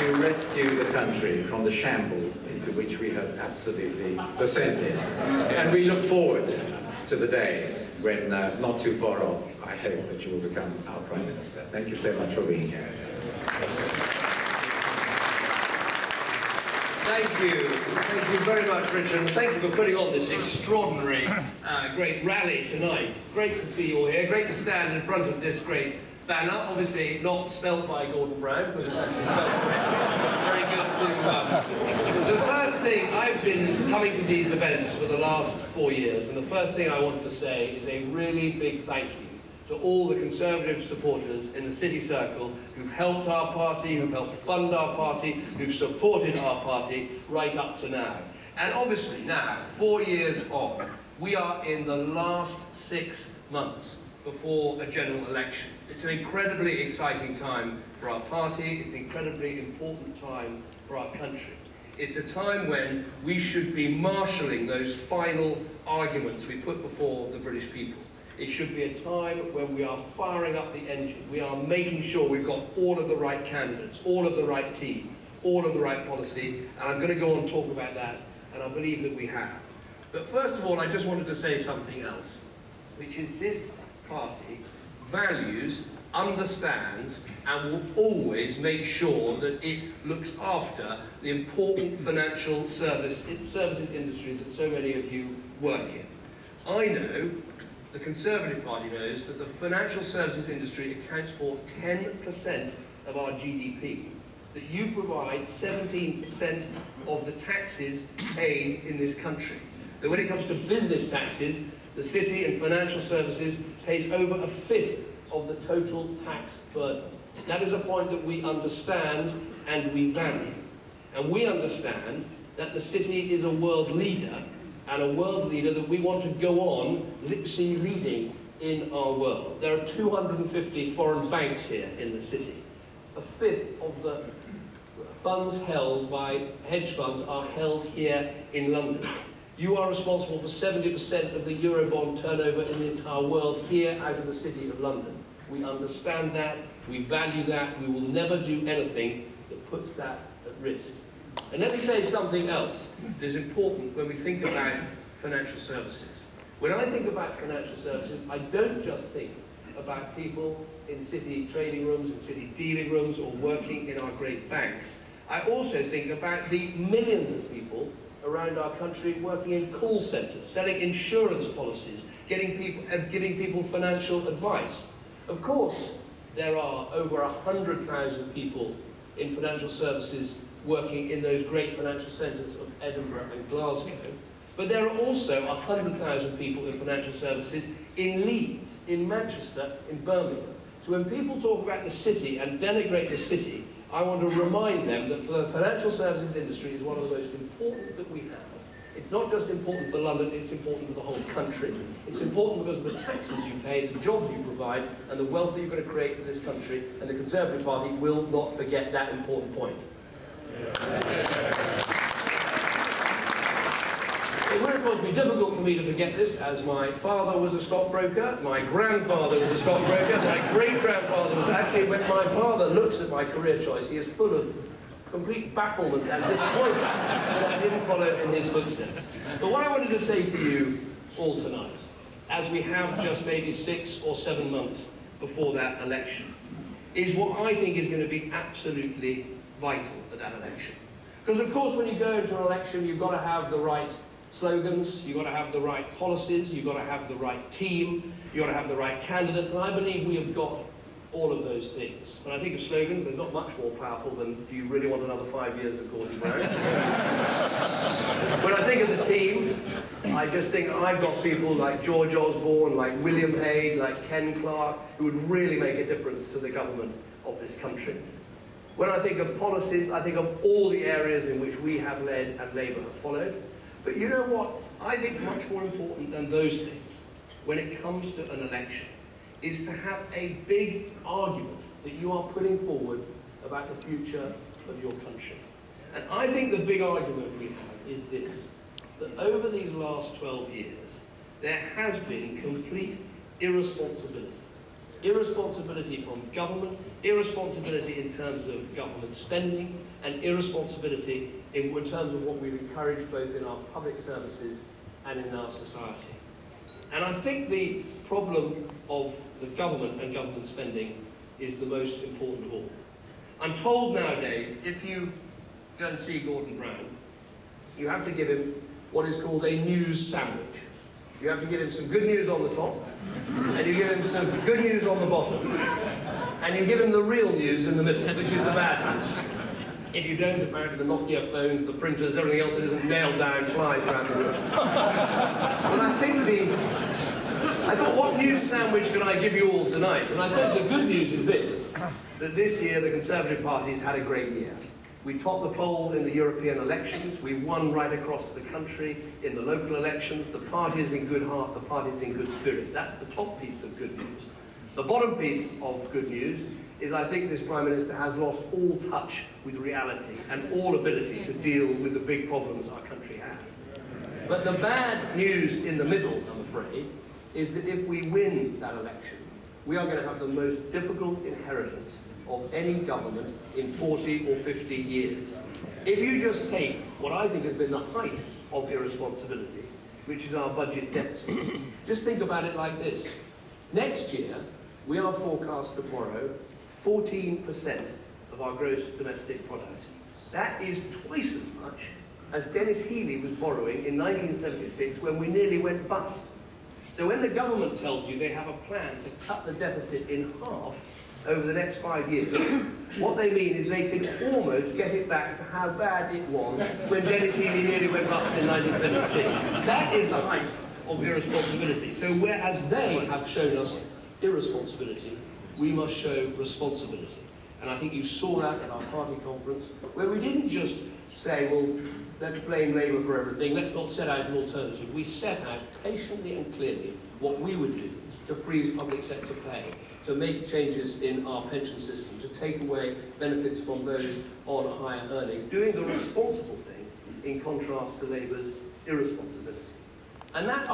to rescue the country from the shambles into which we have absolutely descended. And we look forward to the day when, not too far off, I hope that you will become our Prime Minister. Thank you so much for being here. Thank you. Thank you very much, Richard. And thank you for putting on this extraordinary, great rally tonight. Great to see you all here. Great to stand in front of this great banner. Obviously not spelt by Gordon Brown, because it's actually spelt correctly. Very good to... The first thing, I've been coming to these events for the last 4 years, and the first thing I want to say is a really big thank you to all the Conservative supporters in the City Circle who've helped our party, who've helped fund our party, who've supported our party right up to now. And obviously now, 4 years on, we are in the last 6 months before a general election. It's an incredibly exciting time for our party, it's an incredibly important time for our country. It's a time when we should be marshalling those final arguments we put before the British people. It should be a time when we are firing up the engine. We are making sure we've got all of the right candidates, all of the right team, all of the right policy, and I'm going to go on and talk about that, and I believe that we have. But first of all, I just wanted to say something else, which is this party values, understands, and will always make sure that it looks after the important financial services industry that so many of you work in. I know, the Conservative Party knows, that the financial services industry accounts for 10% of our GDP, that you provide 17% of the taxes paid in this country, that when it comes to business taxes, the city and financial services pays over 1/5 of the total tax burden. That is a point that we understand and we value. And we understand that the city is a world leader, and a world leader that we want to go on leading in our world. There are 250 foreign banks here in the city. 1/5 of the funds held by hedge funds are held here in London. You are responsible for 70% of the Eurobond turnover in the entire world here out of the City of London. We understand that, we value that, we will never do anything that puts that at risk. And let me say something else that is important when we think about financial services. When I think about financial services, I don't just think about people in city trading rooms and city dealing rooms or working in our great banks. I also think about the millions of people around our country working in call centres, selling insurance policies, giving people financial advice. Of course, there are over 100,000 people in financial services working in those great financial centres of Edinburgh and Glasgow, but there are also 100,000 people in financial services in Leeds, in Manchester, in Birmingham. So when people talk about the city and denigrate the city, I want to remind them that the financial services industry is one of the most important that we have. It's not just important for London, it's important for the whole country. It's important because of the taxes you pay, the jobs you provide, and the wealth that you're going to create for this country, and the Conservative Party will not forget that important point. It would, of course, be difficult for me to forget this, as my father was a stockbroker, my grandfather was a stockbroker, my great-grandfather was... Actually, when my father looks at my career choice, he is full of complete bafflement and disappointment that I didn't follow in his footsteps. But what I wanted to say to you all tonight, as we have just maybe 6 or 7 months before that election, is what I think is going to be absolutely vital at that election. Because, of course, when you go into an election, you've got to have the right slogans, you've got to have the right policies, you've got to have the right team, you've got to have the right candidates, and I believe we have got all of those things. When I think of slogans, there's not much more powerful than, do you really want another 5 years of Gordon Brown? When I think of the team, I just think I've got people like George Osborne, like William Hague, like Ken Clarke, who would really make a difference to the government of this country. When I think of policies, I think of all the areas in which we have led and Labour have followed. But you know what? I think much more important than those things, when it comes to an election, is to have a big argument that you are putting forward about the future of your country. And I think the big argument we have is this, that over these last 12 years, there has been complete irresponsibility irresponsibility from government, irresponsibility in terms of government spending, and irresponsibility in terms of what we encourage both in our public services and in our society. And I think the problem of the government and government spending is the most important of all. I'm told nowadays, if you go and see Gordon Brown, you have to give him what is called a news sandwich. You have to give him some good news on the top, and you give him some good news on the bottom, and you give him the real news in the middle, which is the bad news. If you don't, apparently the Nokia phones, the printers, everything else that isn't nailed down flies around the room. But I thought, what news sandwich can I give you all tonight? And I suppose the good news is this, that this year the Conservative Party's had a great year. We topped the poll in the European elections, we won right across the country in the local elections, the party is in good heart, the party is in good spirit. That's the top piece of good news. The bottom piece of good news is I think this Prime Minister has lost all touch with reality and all ability to deal with the big problems our country has. But the bad news in the middle, I'm afraid, is that if we win that election, we are going to have the most difficult inheritance of any government in 40 or 50 years. If you just take what I think has been the height of irresponsibility, which is our budget deficit, just think about it like this. Next year, we are forecast to borrow 14% of our gross domestic product. That is twice as much as Dennis Healey was borrowing in 1976 when we nearly went bust. So when the government tells you they have a plan to cut the deficit in half over the next 5 years, what they mean is they can almost get it back to how bad it was when Dennis Healey nearly went bust in 1976. That is the height of irresponsibility. So whereas they have shown us irresponsibility, we must show responsibility. And I think you saw that at our party conference, where we didn't just say, well, let's blame Labour for everything, let's not set out an alternative. We set out patiently and clearly what we would do to freeze public sector pay, to make changes in our pension system, to take away benefits from those on higher earnings, doing the responsible thing in contrast to Labour's irresponsibility. And that